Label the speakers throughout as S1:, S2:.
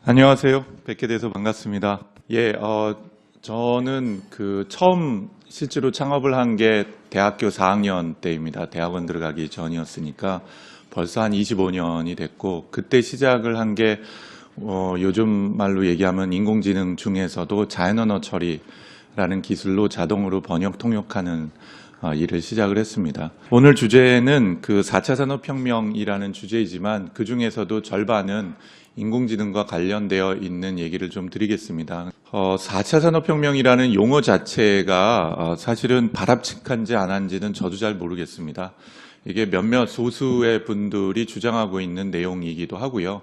S1: 안녕하세요. 뵙게 돼서 반갑습니다. 저는 처음 실제로 창업을 한 게 대학교 4학년 때입니다. 대학원 들어가기 전이었으니까 벌써 한 25년이 됐고, 그때 시작을 한 게 요즘 말로 얘기하면 인공지능 중에서도 자연언어 처리라는 기술로 자동으로 번역 통역하는 일을 시작을 했습니다. 오늘 주제는 4차 산업혁명이라는 주제이지만 그 중에서도 절반은 인공지능과 관련되어 있는 얘기를 좀 드리겠습니다. 4차 산업혁명이라는 용어 자체가 사실은 바람직한지 안 한지는 저도 잘 모르겠습니다. 이게 몇몇 소수의 분들이 주장하고 있는 내용이기도 하고요.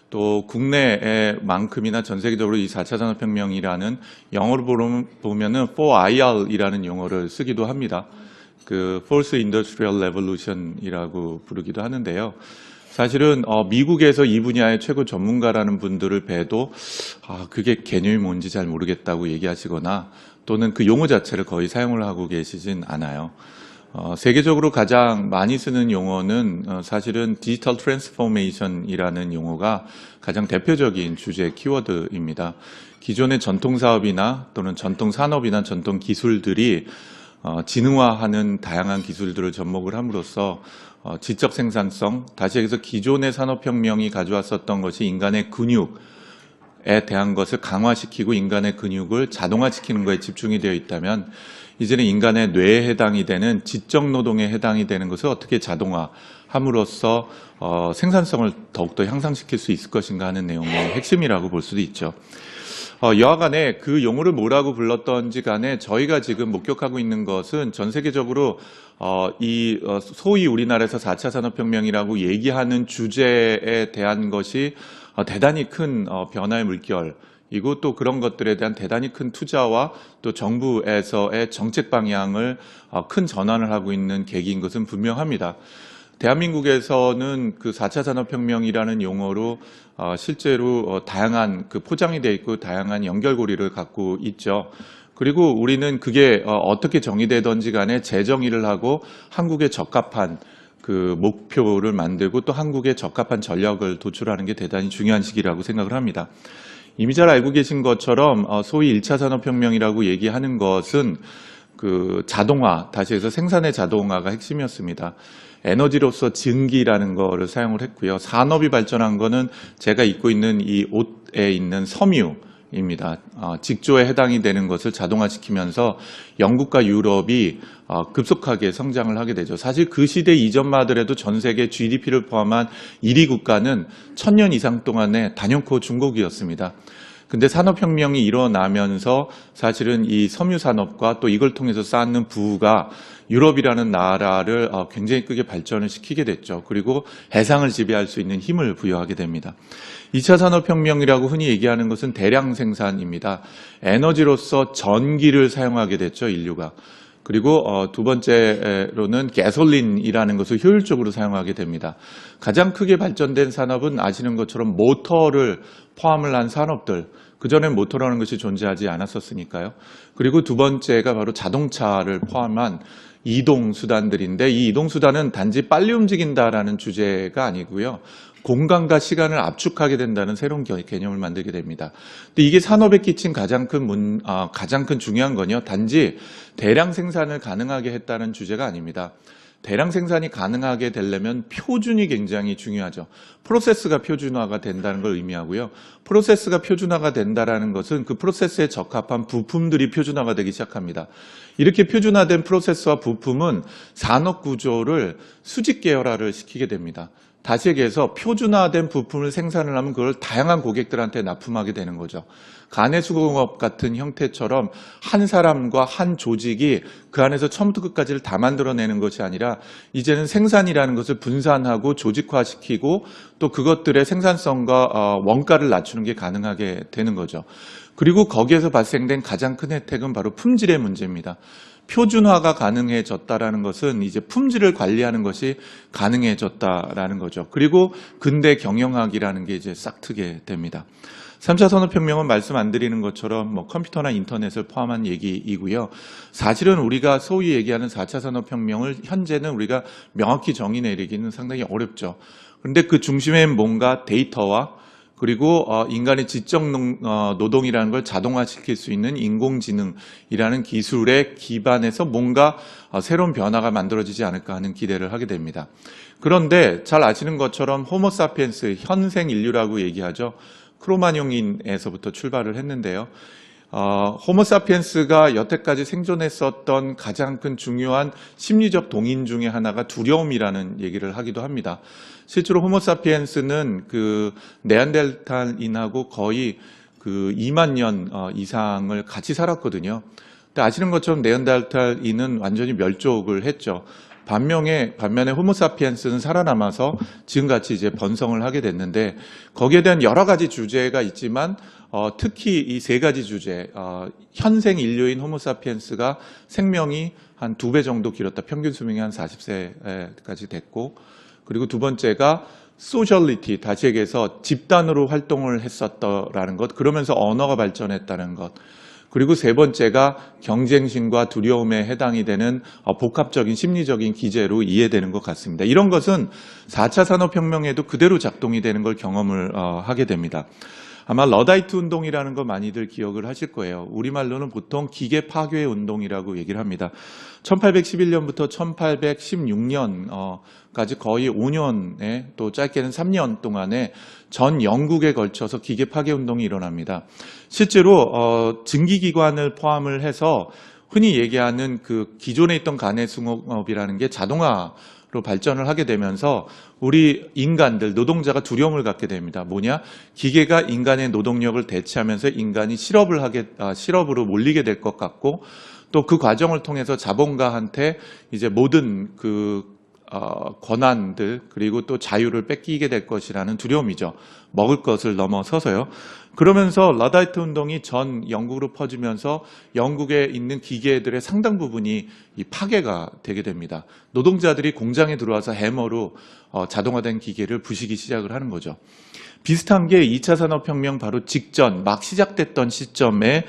S1: 또 국내에만큼이나 전 세계적으로 이 4차 산업혁명이라는 영어로 보면은 4IR이라는 용어를 쓰기도 합니다. Fourth Industrial Revolution이라고 부르기도 하는데요. 사실은 미국에서 이 분야의 최고 전문가라는 분들을 뵈도 그게 개념이 뭔지 잘 모르겠다고 얘기하시거나 또는 그 용어 자체를 거의 사용을 하고 계시진 않아요. 세계적으로 가장 많이 쓰는 용어는 사실은 디지털 트랜스포메이션이라는 용어가 가장 대표적인 주제 키워드입니다. 기존의 전통 사업이나 또는 전통 산업이나 전통 기술들이 지능화하는 다양한 기술들을 접목을 함으로써 지적 생산성, 다시 얘기해서 기존의 산업혁명이 가져왔었던 것이 인간의 근육에 대한 것을 강화시키고 인간의 근육을 자동화시키는 것에 집중이 되어 있다면 이제는 인간의 뇌에 해당이 되는 지적 노동에 해당이 되는 것을 어떻게 자동화함으로써 생산성을 더욱더 향상시킬 수 있을 것인가 하는 내용의 핵심이라고 볼 수도 있죠. 여하간에 그 용어를 뭐라고 불렀던지 간에 저희가 지금 목격하고 있는 것은 전 세계적으로 소위 우리나라에서 4차 산업혁명이라고 얘기하는 주제에 대한 것이 대단히 큰 변화의 물결이고 또 그런 것들에 대한 대단히 큰 투자와 또 정부에서의 정책 방향을 큰 전환을 하고 있는 계기인 것은 분명합니다. 대한민국에서는 4차 산업혁명이라는 용어로 실제로 다양한 포장이 되어 있고 다양한 연결고리를 갖고 있죠. 그리고 우리는 그게 어떻게 정의되든지 간에 재정의를 하고 한국에 적합한 목표를 만들고 또 한국에 적합한 전략을 도출하는 게 대단히 중요한 시기라고 생각을 합니다. 이미 잘 알고 계신 것처럼 소위 1차 산업혁명이라고 얘기하는 것은 자동화, 다시 해서 생산의 자동화가 핵심이었습니다. 에너지로서 증기라는 거를 사용을 했고요. 산업이 발전한 거는 제가 입고 있는 이 옷에 있는 섬유입니다. 직조에 해당이 되는 것을 자동화시키면서 영국과 유럽이 급속하게 성장을 하게 되죠. 사실 그 시대 이전만 하더라도 전 세계 GDP를 포함한 1위 국가는 1000년 이상 동안에 단연코 중국이었습니다. 근데 산업혁명이 일어나면서 사실은 이 섬유산업과 또 이걸 통해서 쌓는 부가 유럽이라는 나라를 굉장히 크게 발전을 시키게 됐죠. 그리고 해상을 지배할 수 있는 힘을 부여하게 됩니다. 2차 산업혁명이라고 흔히 얘기하는 것은 대량 생산입니다. 에너지로서 전기를 사용하게 됐죠, 인류가. 그리고 두 번째로는 가솔린이라는 것을 효율적으로 사용하게 됩니다. 가장 크게 발전된 산업은 아시는 것처럼 모터를 포함을 한 산업들, 그전엔 모터라는 것이 존재하지 않았었으니까요. 그리고 두 번째가 바로 자동차를 포함한 이동수단들인데 이 이동수단은 단지 빨리 움직인다라는 주제가 아니고요. 공간과 시간을 압축하게 된다는 새로운 개념을 만들게 됩니다. 근데 이게 산업에 끼친 가장 큰 중요한 건요. 단지 대량 생산을 가능하게 했다는 주제가 아닙니다. 대량 생산이 가능하게 되려면 표준이 굉장히 중요하죠. 프로세스가 표준화가 된다는 걸 의미하고요. 프로세스가 표준화가 된다는 것은 그 프로세스에 적합한 부품들이 표준화가 되기 시작합니다. 이렇게 표준화된 프로세스와 부품은 산업 구조를 수직 계열화를 시키게 됩니다. 다시 얘기해서 표준화된 부품을 생산을 하면 그걸 다양한 고객들한테 납품하게 되는 거죠. 가내수공업 같은 형태처럼 한 사람과 한 조직이 그 안에서 처음부터 끝까지를 다 만들어내는 것이 아니라 이제는 생산이라는 것을 분산하고 조직화시키고 또 그것들의 생산성과 원가를 낮추는 게 가능하게 되는 거죠. 그리고 거기에서 발생된 가장 큰 혜택은 바로 품질의 문제입니다. 표준화가 가능해졌다라는 것은 이제 품질을 관리하는 것이 가능해졌다라는 거죠. 그리고 근대 경영학이라는 게 이제 싹 트게 됩니다. 3차 산업혁명은 말씀 안 드리는 것처럼 컴퓨터나 인터넷을 포함한 얘기이고요. 사실은 우리가 소위 얘기하는 4차 산업혁명을 현재는 우리가 명확히 정의 내리기는 상당히 어렵죠. 그런데 그 중심에 뭔가 데이터와 그리고 인간의 지적 노동이라는 걸 자동화시킬 수 있는 인공지능이라는 기술에 기반해서 뭔가 새로운 변화가 만들어지지 않을까 하는 기대를 하게 됩니다. 그런데 잘 아시는 것처럼 호모사피엔스, 현생 인류라고 얘기하죠. 크로마뇽인에서부터 출발을 했는데요. 호모사피엔스가 여태까지 생존했었던 가장 큰 중요한 심리적 동인 중에 하나가 두려움이라는 얘기를 하기도 합니다. 실제로 호모사피엔스는 그 네안데르탈인하고 거의 그 2만 년 이상을 같이 살았거든요. 근데 아시는 것처럼 네안데르탈인은 완전히 멸종을 했죠. 반면에 호모사피엔스는 살아남아서 지금같이 이제 번성을 하게 됐는데 거기에 대한 여러 가지 주제가 있지만 특히 이 세 가지 주제, 현생 인류인 호모사피엔스가 생명이 한 2배 정도 길었다. 평균 수명이 한 40세까지 됐고, 그리고 두 번째가 소셜리티, 다시 얘기해서 집단으로 활동을 했었다라는 것, 그러면서 언어가 발전했다는 것, 그리고 세 번째가 경쟁심과 두려움에 해당이 되는 복합적인 심리적인 기제로 이해되는 것 같습니다. 이런 것은 4차 산업혁명에도 그대로 작동이 되는 걸 경험을 하게 됩니다. 아마 러다이트 운동이라는 거 많이들 기억을 하실 거예요. 우리말로는 보통 기계 파괴 운동이라고 얘기를 합니다. 1811년부터 1816년까지 거의 5년에 또 짧게는 3년 동안에 전 영국에 걸쳐서 기계 파괴 운동이 일어납니다. 실제로 증기기관을 포함을 해서 흔히 얘기하는 그 기존에 있던 가내수공업이라는 게 자동화로 발전을 하게 되면서 우리 인간들, 노동자가 두려움을 갖게 됩니다. 뭐냐? 기계가 인간의 노동력을 대체하면서 인간이 실업으로 몰리게 될 것 같고, 또 그 과정을 통해서 자본가한테 이제 모든 권한들 그리고 또 자유를 뺏기게 될 것이라는 두려움이죠. 먹을 것을 넘어서서요. 그러면서 러다이트 운동이 전 영국으로 퍼지면서 영국에 있는 기계들의 상당 부분이 이 파괴가 되게 됩니다. 노동자들이 공장에 들어와서 해머로 자동화된 기계를 부시기 시작을 하는 거죠. 비슷한 게 2차 산업혁명 바로 직전 막 시작됐던 시점에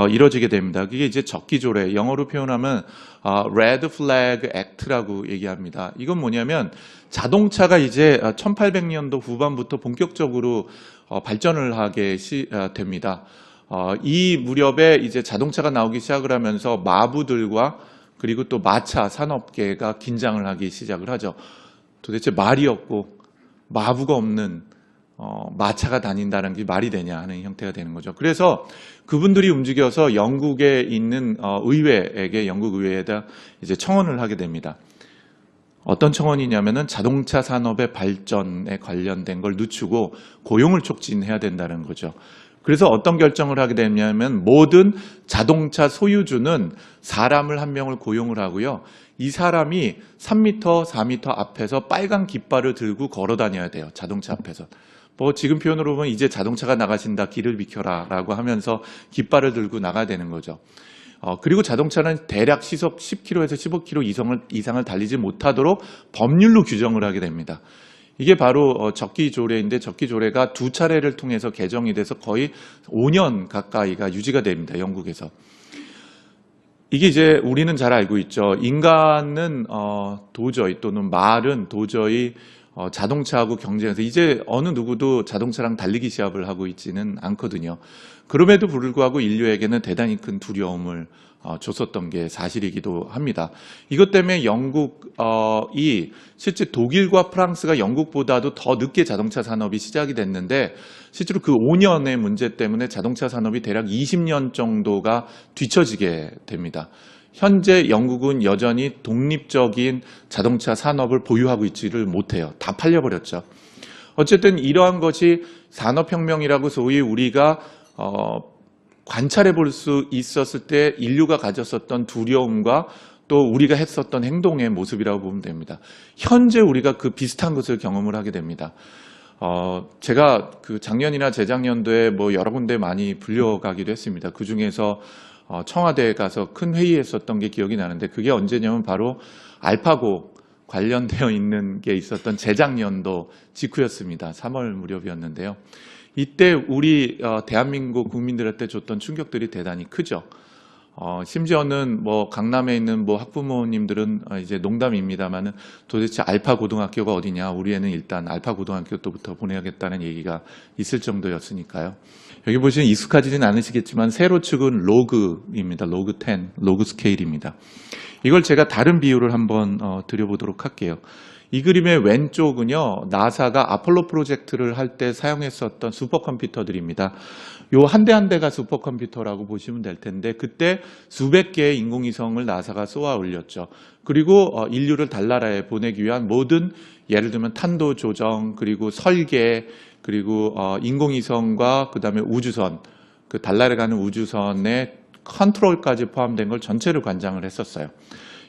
S1: 이뤄지게 됩니다. 그게 이제 적기조례, 영어로 표현하면 Red Flag Act라고 얘기합니다. 이건 뭐냐면 자동차가 이제 1800년도 후반부터 본격적으로 발전을 하게 됩니다. 이 무렵에 이제 자동차가 나오기 시작을 하면서 마부들과 그리고 또 마차 산업계가 긴장을 하기 시작을 하죠. 도대체 말이 없고 마부가 없는 마차가 다닌다는 게 말이 되냐 하는 형태가 되는 거죠. 그래서 그분들이 움직여서 영국에 있는 영국 의회에다 이제 청원을 하게 됩니다. 어떤 청원이냐면은 자동차 산업의 발전에 관련된 걸 늦추고 고용을 촉진해야 된다는 거죠. 그래서 어떤 결정을 하게 되냐면 모든 자동차 소유주는 사람을 한 명을 고용을 하고요. 이 사람이 3m, 4m 앞에서 빨간 깃발을 들고 걸어 다녀야 돼요. 자동차 앞에서. 지금 표현으로 보면 이제 자동차가 나가신다, 길을 비켜라 라고 하면서 깃발을 들고 나가야 되는 거죠. 그리고 자동차는 대략 시속 10km에서 15km 이상을 달리지 못하도록 법률로 규정을 하게 됩니다. 이게 바로 적기조례인데 적기조례가 2차례를 통해서 개정이 돼서 거의 5년 가까이가 유지가 됩니다. 영국에서. 이게 이제 우리는 잘 알고 있죠. 인간은 도저히 또는 말은 도저히 자동차하고 경쟁해서 이제 어느 누구도 자동차랑 달리기 시합을 하고 있지는 않거든요. 그럼에도 불구하고 인류에게는 대단히 큰 두려움을 줬었던 게 사실이기도 합니다. 이것 때문에 영국이 실제 독일과 프랑스가 영국보다도 더 늦게 자동차 산업이 시작이 됐는데 실제로 그 5년의 문제 때문에 자동차 산업이 대략 20년 정도가 뒤처지게 됩니다. 현재 영국은 여전히 독립적인 자동차 산업을 보유하고 있지를 못해요. 다 팔려버렸죠. 어쨌든 이러한 것이 산업혁명이라고 소위 우리가 관찰해 볼 수 있었을 때 인류가 가졌었던 두려움과 또 우리가 했었던 행동의 모습이라고 보면 됩니다. 현재 우리가 그 비슷한 것을 경험을 하게 됩니다. 제가 그 작년이나 재작년도에 여러 군데 많이 불려가기도 했습니다. 그 중에서 청와대에 가서 큰 회의했었던 게 기억이 나는데 그게 언제냐면 바로 알파고 관련되어 있는 게 있었던 재작년도 직후였습니다. 3월 무렵이었는데요. 이때 우리 대한민국 국민들한테 줬던 충격들이 대단히 크죠. 심지어는 뭐 강남에 있는 뭐 학부모님들은 이제 농담입니다만은 도대체 알파 고등학교가 어디냐, 우리 애는 일단 알파 고등학교부터 보내야겠다는 얘기가 있을 정도였으니까요. 여기 보시면 익숙하지는 않으시겠지만 세로축은 로그입니다. 로그 10, 로그 스케일입니다. 이걸 제가 다른 비유를 한번 드려보도록 할게요. 이 그림의 왼쪽은요, 나사가 아폴로 프로젝트를 할 때 사용했었던 슈퍼컴퓨터들입니다. 요 한 대 한 대가 슈퍼컴퓨터라고 보시면 될 텐데, 그때 수백 개의 인공위성을 나사가 쏘아 올렸죠. 그리고 인류를 달나라에 보내기 위한 모든, 예를 들면 탄도 조정, 그리고 설계, 그리고 인공위성과 그 다음에 우주선, 그 달나라에 가는 우주선의 컨트롤까지 포함된 걸 전체를 관장을 했었어요.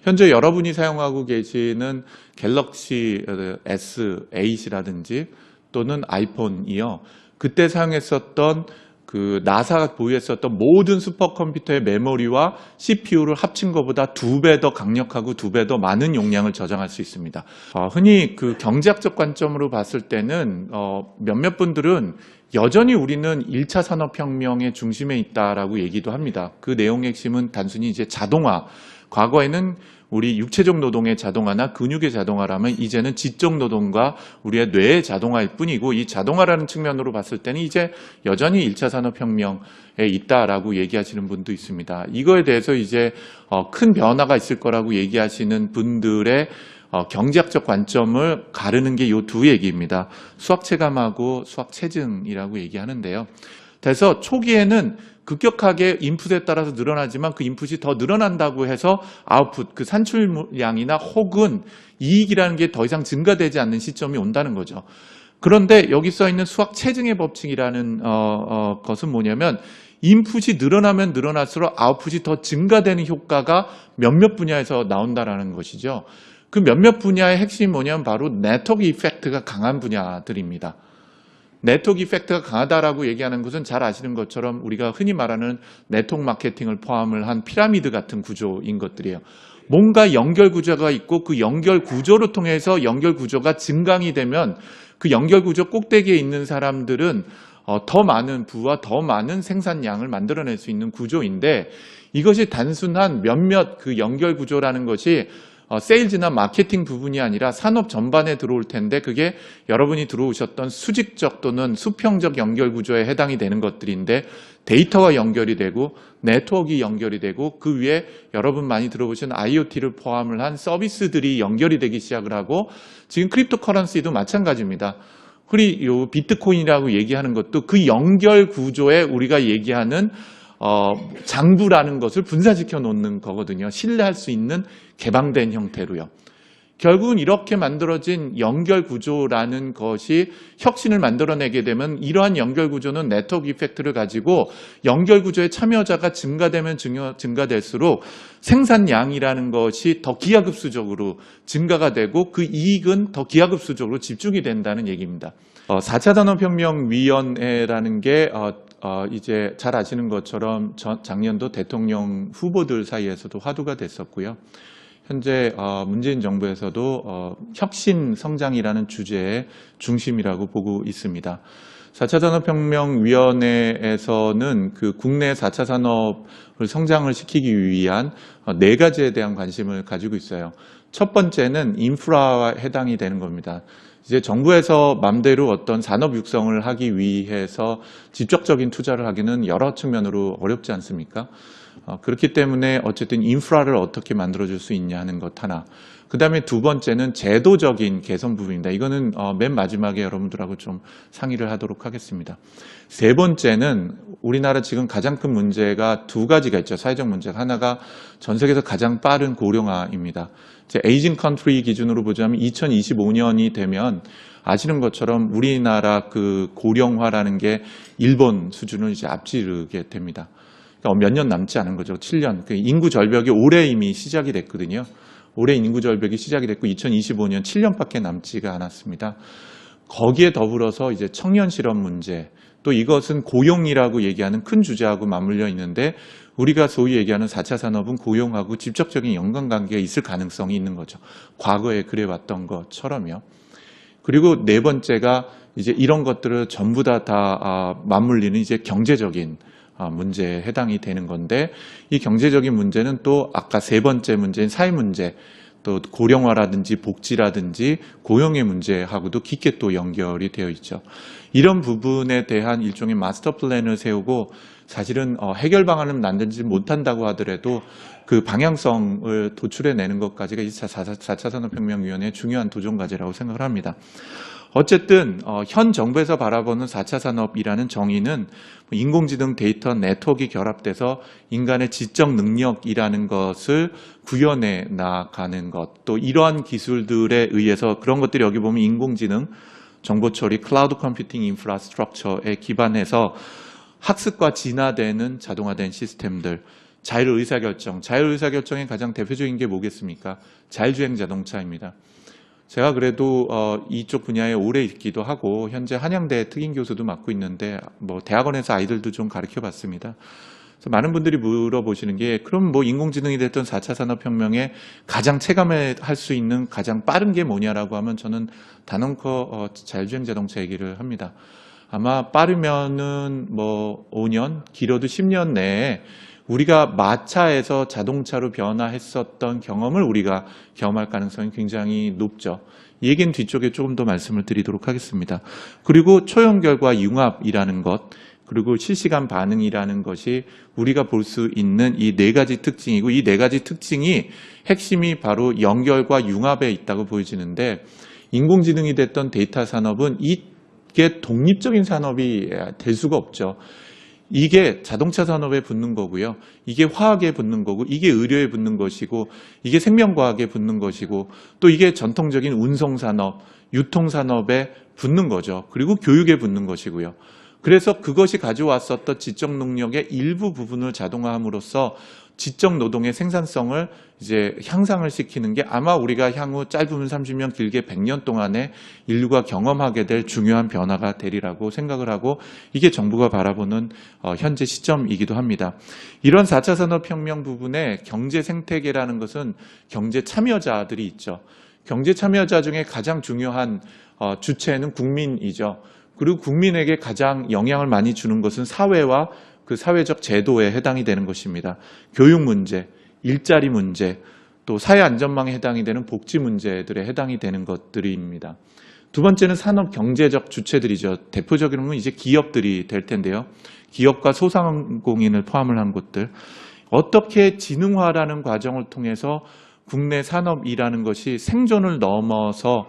S1: 현재 여러분이 사용하고 계시는 갤럭시 S8이라든지 또는 아이폰이요, 그때 사용했었던 그 나사가 보유했었던 모든 슈퍼컴퓨터의 메모리와 CPU를 합친 것보다 2배 더 강력하고 2배 더 많은 용량을 저장할 수 있습니다. 흔히 그 경제학적 관점으로 봤을 때는 몇몇 분들은 여전히 우리는 1차 산업혁명의 중심에 있다라고 얘기도 합니다. 그 내용의 핵심은 단순히 이제 자동화, 과거에는 우리 육체적 노동의 자동화나 근육의 자동화라면 이제는 지적 노동과 우리의 뇌의 자동화일 뿐이고, 이 자동화라는 측면으로 봤을 때는 이제 여전히 1차 산업혁명에 있다라고 얘기하시는 분도 있습니다. 이거에 대해서 이제 큰 변화가 있을 거라고 얘기하시는 분들의 경제학적 관점을 가르는 게 이 두 얘기입니다. 수학체감하고 수학체증이라고 얘기하는데요. 그래서 초기에는 급격하게 인풋에 따라서 늘어나지만 그 인풋이 더 늘어난다고 해서 아웃풋, 그 산출량이나 혹은 이익이라는 게 더 이상 증가되지 않는 시점이 온다는 거죠. 그런데 여기 써 있는 수학 체증의 법칙이라는 것은 뭐냐면, 인풋이 늘어나면 늘어날수록 아웃풋이 더 증가되는 효과가 몇몇 분야에서 나온다라는 것이죠. 그 몇몇 분야의 핵심이 뭐냐면 바로 네트워크 이펙트가 강한 분야들입니다. 네트워크 이펙트가 강하다라고 얘기하는 것은 잘 아시는 것처럼 우리가 흔히 말하는 네트워크 마케팅을 포함을 한 피라미드 같은 구조인 것들이에요. 뭔가 연결 구조가 있고 그 연결 구조를 통해서 연결 구조가 증강이 되면 그 연결 구조 꼭대기에 있는 사람들은 더 많은 부와 더 많은 생산량을 만들어낼 수 있는 구조인데, 이것이 단순한 몇몇 그 연결 구조라는 것이 세일즈나 마케팅 부분이 아니라 산업 전반에 들어올 텐데, 그게 여러분이 들어오셨던 수직적 또는 수평적 연결 구조에 해당이 되는 것들인데, 데이터가 연결이 되고 네트워크가 연결이 되고 그 위에 여러분 많이 들어보신 IoT를 포함을 한 서비스들이 연결이 되기 시작을 하고, 지금 크립토 커런시도 마찬가지입니다. 흔히 요 비트코인이라고 얘기하는 것도 그 연결 구조에 우리가 얘기하는 장부라는 것을 분산시켜 놓는 거거든요. 신뢰할 수 있는 개방된 형태로요. 결국은 이렇게 만들어진 연결 구조라는 것이 혁신을 만들어내게 되면, 이러한 연결 구조는 네트워크 이펙트를 가지고 연결 구조의 참여자가 증가되면 증가될수록 생산량이라는 것이 더 기하급수적으로 증가가 되고 그 이익은 더 기하급수적으로 집중이 된다는 얘기입니다. 4차 산업혁명위원회라는 게 이제 잘 아시는 것처럼 작년도 대통령 후보들 사이에서도 화두가 됐었고요. 현재 문재인 정부에서도 혁신 성장이라는 주제의 중심이라고 보고 있습니다. 4차 산업혁명위원회에서는 그 국내 4차 산업을 성장을 시키기 위한 4가지에 대한 관심을 가지고 있어요. 첫 번째는 인프라와 해당이 되는 겁니다. 이제 정부에서 맘대로 어떤 산업 육성을 하기 위해서 직접적인 투자를 하기는 여러 측면으로 어렵지 않습니까? 그렇기 때문에 어쨌든 인프라를 어떻게 만들어줄 수 있냐 하는 것 하나. 그 다음에 두 번째는 제도적인 개선 부분입니다. 이거는 맨 마지막에 여러분들하고 좀 상의를 하도록 하겠습니다. 세 번째는 우리나라 지금 가장 큰 문제가 2가지가 있죠. 사회적 문제가. 하나가 전 세계에서 가장 빠른 고령화입니다. 에이징 컨트리 기준으로 보자면 2025년이 되면 아시는 것처럼 우리나라 그 고령화라는 게 일본 수준을 이제 앞지르게 됩니다. 그러니까 몇 년 남지 않은 거죠. 7년. 그 인구 절벽이 올해 이미 시작이 됐거든요. 올해 인구 절벽이 시작이 됐고 2025년 7년밖에 남지가 않았습니다. 거기에 더불어서 이제 청년 실업 문제, 또 이것은 고용이라고 얘기하는 큰 주제하고 맞물려 있는데, 우리가 소위 얘기하는 4차 산업은 고용하고 직접적인 연관관계가 있을 가능성이 있는 거죠. 과거에 그래왔던 것처럼요. 그리고 네 번째가 이제 이런 것들을 전부 다 맞물리는 이제 경제적인 문제에 해당이 되는 건데, 이 경제적인 문제는 또 아까 세 번째 문제인 사회 문제, 또 고령화라든지 복지라든지 고용의 문제하고도 깊게 또 연결이 되어 있죠. 이런 부분에 대한 일종의 마스터 플랜을 세우고 사실은 해결 방안을 만들지 못한다고 하더라도 그 방향성을 도출해내는 것까지가 4차 산업혁명위원회의 중요한 도전 과제라고 생각을 합니다. 어쨌든 현 정부에서 바라보는 4차 산업이라는 정의는 인공지능 데이터 네트워크가 결합돼서 인간의 지적 능력이라는 것을 구현해 나가는 것, 또 이러한 기술들에 의해서 그런 것들이 여기 보면 인공지능, 정보처리, 클라우드 컴퓨팅 인프라스트럭처에 기반해서 학습과 진화되는 자동화된 시스템들, 자율의사결정의 가장 대표적인 게 뭐겠습니까? 자율주행 자동차입니다. 제가 그래도 이쪽 분야에 오래 있기도 하고 현재 한양대 특임 교수도 맡고 있는데 뭐 대학원에서 아이들도 좀 가르쳐 봤습니다. 그래서 많은 분들이 물어보시는 게 그럼 뭐 인공지능이 됐던 4차 산업혁명에 가장 체감할 수 있는 가장 빠른 게 뭐냐라고 하면 저는 단언코 자율주행 자동차 얘기를 합니다. 아마 빠르면은 뭐 5년, 길어도 10년 내에 우리가 마차에서 자동차로 변화했었던 경험을 우리가 경험할 가능성이 굉장히 높죠. 이 얘기는 뒤쪽에 조금 더 말씀을 드리도록 하겠습니다. 그리고 초연결과 융합이라는 것, 그리고 실시간 반응이라는 것이 우리가 볼 수 있는 이 네 가지 특징이고, 이 네 가지 특징이 핵심이 바로 연결과 융합에 있다고 보여지는데, 인공지능이 됐던 데이터 산업은 이게 독립적인 산업이 될 수가 없죠. 이게 자동차 산업에 붙는 거고요. 이게 화학에 붙는 거고, 이게 의료에 붙는 것이고, 이게 생명과학에 붙는 것이고, 또 이게 전통적인 운송산업, 유통산업에 붙는 거죠. 그리고 교육에 붙는 것이고요. 그래서 그것이 가져왔었던 지적 능력의 일부 부분을 자동화함으로써 지적 노동의 생산성을 이제 향상을 시키는 게 아마 우리가 향후 짧으면 30년, 길게 100년 동안에 인류가 경험하게 될 중요한 변화가 되리라고 생각을 하고, 이게 정부가 바라보는 현재 시점이기도 합니다. 이런 4차 산업혁명 부분에 경제 생태계라는 것은 경제 참여자들이 있죠. 경제 참여자 중에 가장 중요한 주체는 국민이죠. 그리고 국민에게 가장 영향을 많이 주는 것은 사회와 그 사회적 제도에 해당이 되는 것입니다. 교육 문제, 일자리 문제, 또 사회 안전망에 해당이 되는 복지 문제들에 해당이 되는 것들입니다. 두 번째는 산업 경제적 주체들이죠. 대표적으로는 이제 기업들이 될 텐데요. 기업과 소상공인을 포함을 한 곳들. 어떻게 지능화라는 과정을 통해서 국내 산업이라는 것이 생존을 넘어서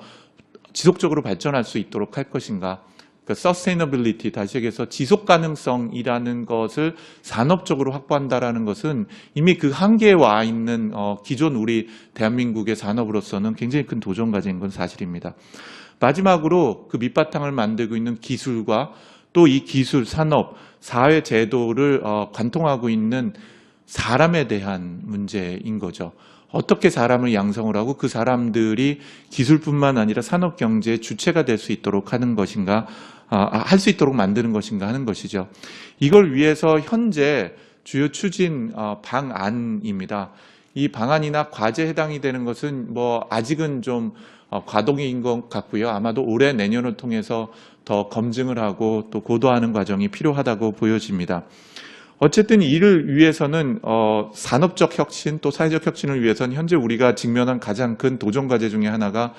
S1: 지속적으로 발전할 수 있도록 할 것인가. 그 sustainability, 다시 얘기해서 지속 가능성이라는 것을 산업적으로 확보한다라는 것은 이미 그 한계에 와 있는 기존 우리 대한민국의 산업으로서는 굉장히 큰 도전 과제인 건 사실입니다. 마지막으로 그 밑바탕을 만들고 있는 기술과 또 이 기술, 산업, 사회 제도를 관통하고 있는 사람에 대한 문제인 거죠. 어떻게 사람을 양성을 하고 그 사람들이 기술뿐만 아니라 산업 경제의 주체가 될 수 있도록 하는 것인가, 할 수 있도록 만드는 것인가 하는 것이죠. 이걸 위해서 현재 주요 추진 방안입니다. 이 방안이나 과제에 해당이 되는 것은 뭐 아직은 좀 과도기인 것 같고요. 아마도 올해 내년을 통해서 더 검증을 하고 또 고도화하는 과정이 필요하다고 보여집니다. 어쨌든 이를 위해서는 산업적 혁신 또 사회적 혁신을 위해서는 현재 우리가 직면한 가장 큰 도전 과제 중에 하나가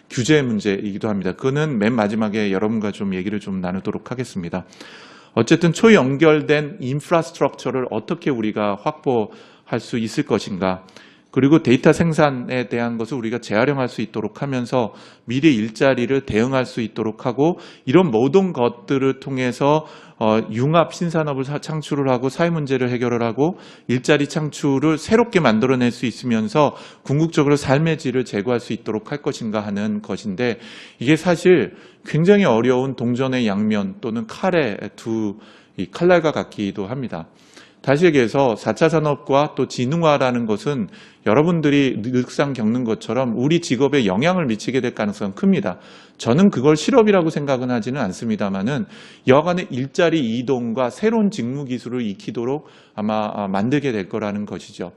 S1: 규제 문제이기도 합니다. 그거는 맨 마지막에 여러분과 좀 얘기를 좀 나누도록 하겠습니다. 어쨌든 초연결된 인프라스트럭처를 어떻게 우리가 확보할 수 있을 것인가, 그리고 데이터 생산에 대한 것을 우리가 재활용할 수 있도록 하면서 미래 일자리를 대응할 수 있도록 하고, 이런 모든 것들을 통해서 융합 신산업을 창출을 하고 사회 문제를 해결을 하고 일자리 창출을 새롭게 만들어낼 수 있으면서 궁극적으로 삶의 질을 제고할 수 있도록 할 것인가 하는 것인데, 이게 사실 굉장히 어려운 동전의 양면 또는 칼의 두 칼날과 같기도 합니다. 다시 얘기해서 4차 산업과 또 지능화라는 것은 여러분들이 늘상 겪는 것처럼 우리 직업에 영향을 미치게 될 가능성은 큽니다. 저는 그걸 실업이라고 생각은 하지는 않습니다만은 여간의 일자리 이동과 새로운 직무 기술을 익히도록 아마 만들게 될 거라는 것이죠.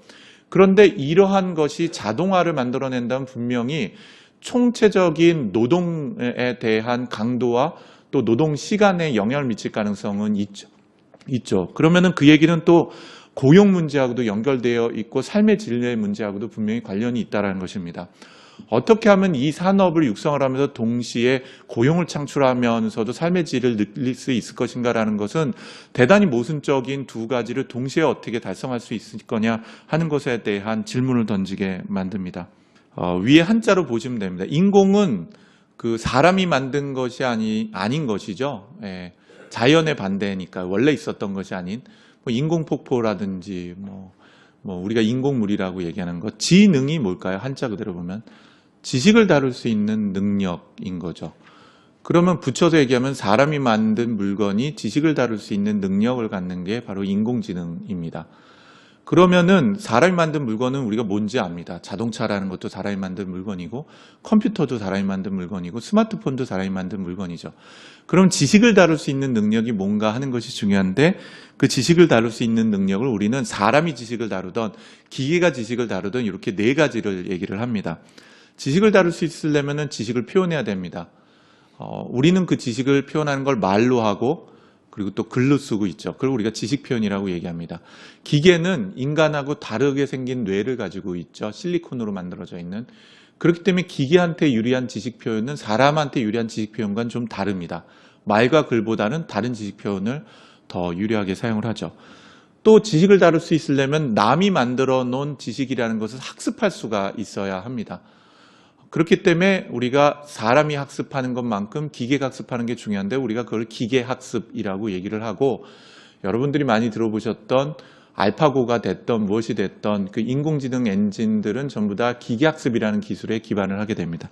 S1: 그런데 이러한 것이 자동화를 만들어낸다면 분명히 총체적인 노동에 대한 강도와 또 노동 시간에 영향을 미칠 가능성은 있죠. 있죠. 그러면은 그 얘기는 또 고용 문제하고도 연결되어 있고 삶의 질의 문제하고도 분명히 관련이 있다는 것입니다. 어떻게 하면 이 산업을 육성을 하면서 동시에 고용을 창출하면서도 삶의 질을 늘릴 수 있을 것인가라는 것은 대단히 모순적인 두 가지를 동시에 어떻게 달성할 수 있을 거냐 하는 것에 대한 질문을 던지게 만듭니다. 위에 한자로 보시면 됩니다. 인공은 그 사람이 만든 것이 아닌 것이죠. 예, 자연의 반대니까 원래 있었던 것이 아닌 뭐 인공폭포라든지 뭐 우리가 인공물이라고 얘기하는 것. 지능이 뭘까요? 한자 그대로 보면 지식을 다룰 수 있는 능력인 거죠. 그러면 붙여서 얘기하면 사람이 만든 물건이 지식을 다룰 수 있는 능력을 갖는 게 바로 인공지능입니다. 그러면은 사람이 만든 물건은 우리가 뭔지 압니다. 자동차라는 것도 사람이 만든 물건이고 컴퓨터도 사람이 만든 물건이고 스마트폰도 사람이 만든 물건이죠. 그럼 지식을 다룰 수 있는 능력이 뭔가 하는 것이 중요한데 그 지식을 다룰 수 있는 능력을 우리는 사람이 지식을 다루던 기계가 지식을 다루던 이렇게 네 가지를 얘기를 합니다. 지식을 다룰 수 있으려면 지식을 표현해야 됩니다. 우리는 그 지식을 표현하는 걸 말로 하고 그리고 또 글로 쓰고 있죠. 그걸 우리가 지식 표현이라고 얘기합니다. 기계는 인간하고 다르게 생긴 뇌를 가지고 있죠. 실리콘으로 만들어져 있는. 그렇기 때문에 기계한테 유리한 지식 표현은 사람한테 유리한 지식 표현과는 좀 다릅니다. 말과 글보다는 다른 지식 표현을 더 유리하게 사용을 하죠. 또 지식을 다룰 수 있으려면 남이 만들어 놓은 지식이라는 것을 학습할 수가 있어야 합니다. 그렇기 때문에 우리가 사람이 학습하는 것만큼 기계가 학습하는 게 중요한데 우리가 그걸 기계학습이라고 얘기를 하고 여러분들이 많이 들어보셨던 알파고가 됐던 무엇이 됐던 그 인공지능 엔진들은 전부 다 기계학습이라는 기술에 기반을 하게 됩니다.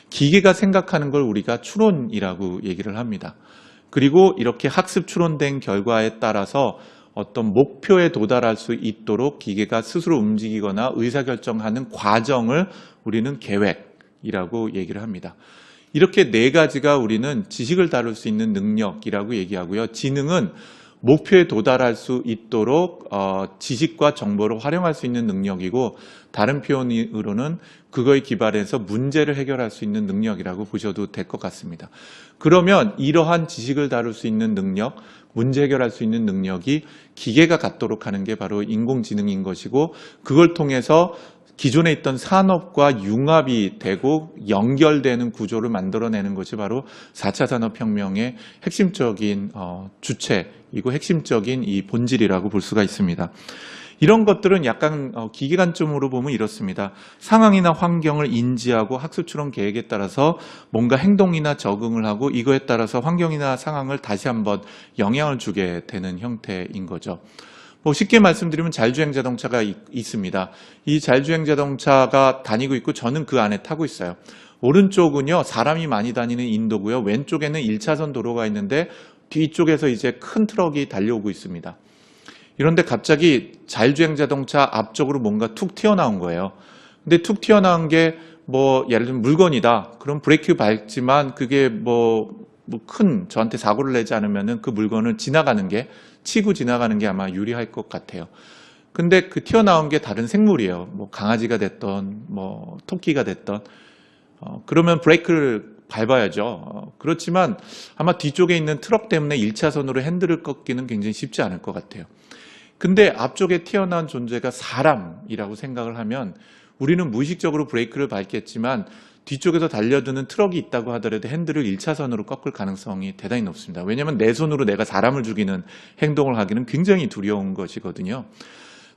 S1: 기계가 생각하는 걸 우리가 추론이라고 얘기를 합니다. 그리고 이렇게 학습 추론된 결과에 따라서 어떤 목표에 도달할 수 있도록 기계가 스스로 움직이거나 의사결정하는 과정을 우리는 계획이라고 얘기를 합니다. 이렇게 네 가지가 우리는 지식을 다룰 수 있는 능력이라고 얘기하고요. 지능은 목표에 도달할 수 있도록 지식과 정보를 활용할 수 있는 능력이고 다른 표현으로는 그거에 기반해서 문제를 해결할 수 있는 능력이라고 보셔도 될 것 같습니다. 그러면 이러한 지식을 다룰 수 있는 능력, 문제 해결할 수 있는 능력이 기계가 갖도록 하는 게 바로 인공지능인 것이고 그걸 통해서 기존에 있던 산업과 융합이 되고 연결되는 구조를 만들어내는 것이 바로 4차 산업혁명의 핵심적인 주체이고 핵심적인 이 본질이라고 볼 수가 있습니다. 이런 것들은 약간 기계 관점으로 보면 이렇습니다. 상황이나 환경을 인지하고 학습 추론 계획에 따라서 뭔가 행동이나 적응을 하고 이거에 따라서 환경이나 상황을 다시 한번 영향을 주게 되는 형태인 거죠. 쉽게 말씀드리면 자율주행 자동차가 있습니다. 이 자율주행 자동차가 다니고 있고 저는 그 안에 타고 있어요. 오른쪽은요 사람이 많이 다니는 인도고요. 왼쪽에는 1차선 도로가 있는데 뒤쪽에서 이제 큰 트럭이 달려오고 있습니다. 이런데 갑자기 자율주행 자동차 앞쪽으로 뭔가 툭 튀어나온 거예요. 근데 툭 튀어나온 게 예를 들면 물건이다. 그럼 브레이크 밟지만 그게 큰 저한테 사고를 내지 않으면은 그 물건을 치고 지나가는 게 아마 유리할 것 같아요. 근데 그 튀어나온 게 다른 생물이에요. 강아지가 됐던, 토끼가 됐던. 그러면 브레이크를 밟아야죠. 그렇지만 아마 뒤쪽에 있는 트럭 때문에 1차선으로 핸들을 꺾기는 굉장히 쉽지 않을 것 같아요. 근데 앞쪽에 튀어나온 존재가 사람이라고 생각을 하면 우리는 무의식적으로 브레이크를 밟겠지만 뒤쪽에서 달려드는 트럭이 있다고 하더라도 핸들을 1차선으로 꺾을 가능성이 대단히 높습니다. 왜냐하면 내 손으로 내가 사람을 죽이는 행동을 하기는 굉장히 두려운 것이거든요.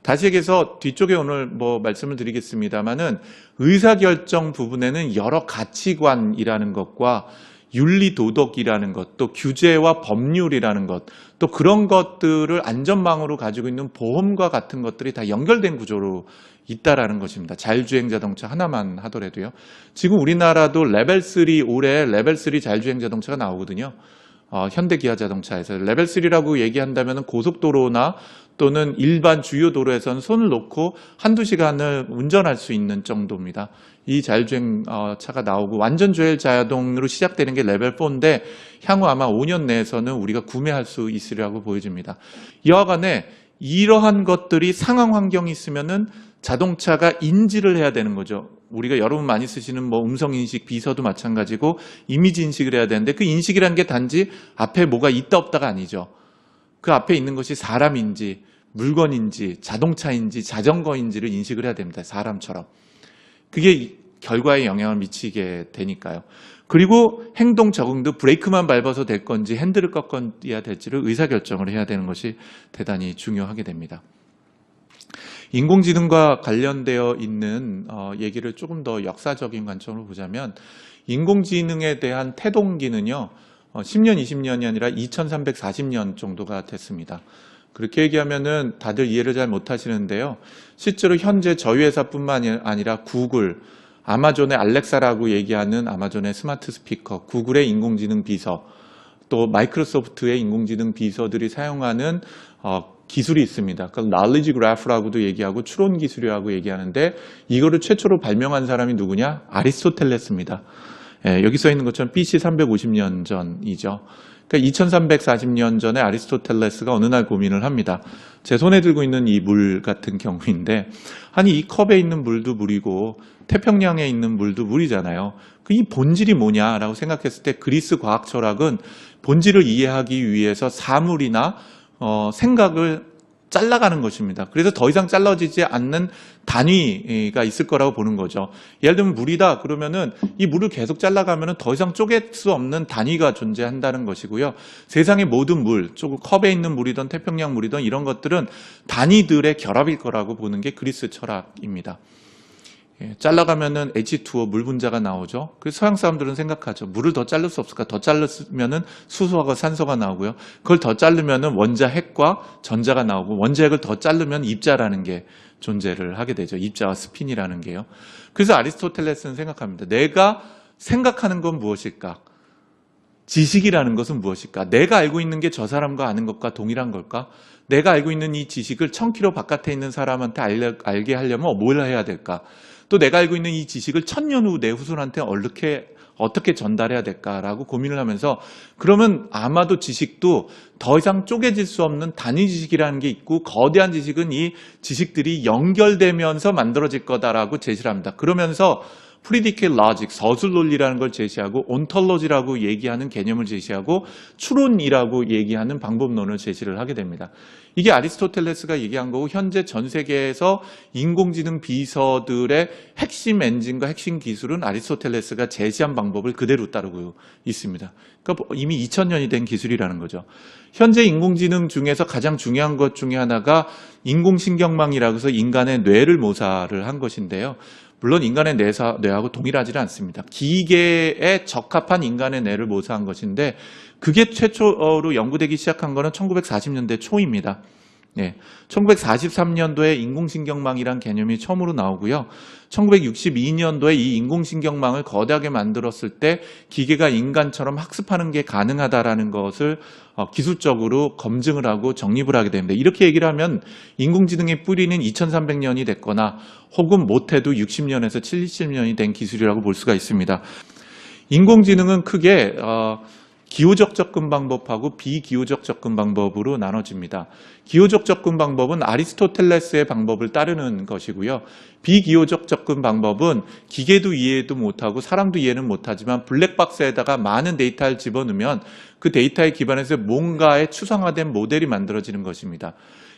S1: 다시 얘기해서 뒤쪽에 오늘 말씀을 드리겠습니다만은 의사결정 부분에는 여러 가치관이라는 것과 윤리 도덕이라는 것, 또 규제와 법률이라는 것, 또 그런 것들을 안전망으로 가지고 있는 보험과 같은 것들이 다 연결된 구조로 있다라는 것입니다. 자율주행 자동차 하나만 하더라도요. 지금 우리나라도 올해 레벨 3 자율주행 자동차가 나오거든요. 현대 기아 자동차에서 레벨 3라고 얘기한다면 고속도로나 또는 일반 주요 도로에서는 손을 놓고 한두 시간을 운전할 수 있는 정도입니다. 이 자율주행 차가 나오고 완전 조혈 자동으로 시작되는 게 레벨 4인데 향후 아마 5년 내에서는 우리가 구매할 수 있으리라고 보여집니다. 이와 간에 이러한 것들이 상황 환경이 있으면은 자동차가 인지를 해야 되는 거죠. 우리가 여러분 많이 쓰시는 음성인식, 비서도 마찬가지고 이미지 인식을 해야 되는데 그 인식이라는 게 단지 앞에 뭐가 있다 없다가 아니죠. 그 앞에 있는 것이 사람인지 물건인지 자동차인지 자전거인지를 인식을 해야 됩니다. 사람처럼. 그게 결과에 영향을 미치게 되니까요. 그리고 행동 적응도 브레이크만 밟아서 될 건지 핸들을 꺾어야 될지를 의사결정을 해야 되는 것이 대단히 중요하게 됩니다. 인공지능과 관련되어 있는 얘기를 조금 더 역사적인 관점으로 보자면 인공지능에 대한 태동기는요. 10년, 20년이 아니라 2340년 정도가 됐습니다. 그렇게 얘기하면은 다들 이해를 잘 못하시는데요. 실제로 현재 저희 회사뿐만 아니라 구글, 아마존의 알렉사라고 얘기하는 아마존의 스마트 스피커, 구글의 인공지능 비서, 또 마이크로소프트의 인공지능 비서들이 사용하는 기술이 있습니다. 그걸 knowledge graph라고도 얘기하고 추론 기술이라고 얘기하는데 이거를 최초로 발명한 사람이 누구냐? 아리스토텔레스입니다. 예, 여기 써 있는 것처럼 BC 350년 전이죠. 그러니까 2340년 전에 아리스토텔레스가 어느 날 고민을 합니다. 제 손에 들고 있는 이 물 같은 경우인데 아니 이 컵에 있는 물도 물이고 태평양에 있는 물도 물이잖아요. 이 본질이 뭐냐라고 생각했을 때 그리스 과학 철학은 본질을 이해하기 위해서 사물이나 생각을 잘라가는 것입니다. 그래서 더 이상 잘라지지 않는 단위가 있을 거라고 보는 거죠. 예를 들면 물이다 그러면은 이 물을 계속 잘라가면은 더 이상 쪼갤 수 없는 단위가 존재한다는 것이고요. 세상의 모든 물, 컵에 있는 물이든 태평양 물이든 이런 것들은 단위들의 결합일 거라고 보는 게 그리스 철학입니다. 잘라가면은 H2O 물 분자가 나오죠. 그래서 서양 사람들은 생각하죠. 물을 더 자를 수 없을까? 더 자르면은 수소하고 산소가 나오고요. 그걸 더 자르면은 원자 핵과 전자가 나오고 원자 핵을 더 자르면 입자라는 게 존재를 하게 되죠. 입자와 스핀이라는 게요. 그래서 아리스토텔레스는 생각합니다. 내가 생각하는 건 무엇일까? 지식이라는 것은 무엇일까? 내가 알고 있는 게 저 사람과 아는 것과 동일한 걸까? 내가 알고 있는 이 지식을 1000km 바깥에 있는 사람한테 알게 하려면 뭘 해야 될까? 또 내가 알고 있는 이 지식을 1000년 후 내 후손한테 어떻게 전달해야 될까라고 고민을 하면서 그러면 아마도 지식도 더 이상 쪼개질 수 없는 단위 지식이라는 게 있고 거대한 지식은 이 지식들이 연결되면서 만들어질 거다라고 제시를 합니다. 그러면서 predicate logic, 서술 논리라는 걸 제시하고 ontology라고 얘기하는 개념을 제시하고 추론이라고 얘기하는 방법론을 제시를 하게 됩니다. 이게 아리스토텔레스가 얘기한 거고 현재 전 세계에서 인공지능 비서들의 핵심 엔진과 핵심 기술은 아리스토텔레스가 제시한 방법을 그대로 따르고 있습니다. 그러니까 이미 2000년이 된 기술이라는 거죠. 현재 인공지능 중에서 가장 중요한 것 중에 하나가 인공신경망이라고 해서 인간의 뇌를 모사를 한 것인데요. 물론 인간의 뇌하고 동일하지는 않습니다. 기계에 적합한 인간의 뇌를 모사한 것인데 그게 최초로 연구되기 시작한 거는 1940년대 초입니다. 네, 1943년도에 인공신경망이란 개념이 처음으로 나오고요. 1962년도에 이 인공신경망을 거대하게 만들었을 때 기계가 인간처럼 학습하는 게 가능하다라는 것을 기술적으로 검증을 하고 정립을 하게 됩니다. 이렇게 얘기를 하면 인공지능의 뿌리는 2300년이 됐거나 혹은 못해도 60년에서 70년이 된 기술이라고 볼 수가 있습니다. 인공지능은 크게 기호적 접근 방법하고 비기호적 접근 방법으로 나눠집니다. 기호적 접근 방법은 아리스토텔레스의 방법을 따르는 것이고요. 비기호적 접근 방법은 기계도 이해도 못하고 사람도 이해는 못하지만 블랙박스에다가 많은 데이터를 집어넣으면 그 데이터에 기반해서 뭔가의 추상화된 모델이 만들어지는 것입니다.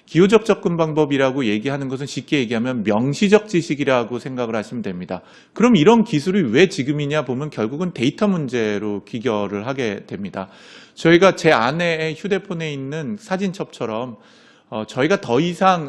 S1: 기호적 접근 방법이라고 얘기하는 것은 쉽게 얘기하면 명시적 지식이라고 생각을 하시면 됩니다. 그럼 이런 기술이 왜 지금이냐 보면 결국은 데이터 문제로 귀결을 하게 됩니다. 저희가 제 아내의 휴대폰에 있는 사진첩처럼 저희가 더 이상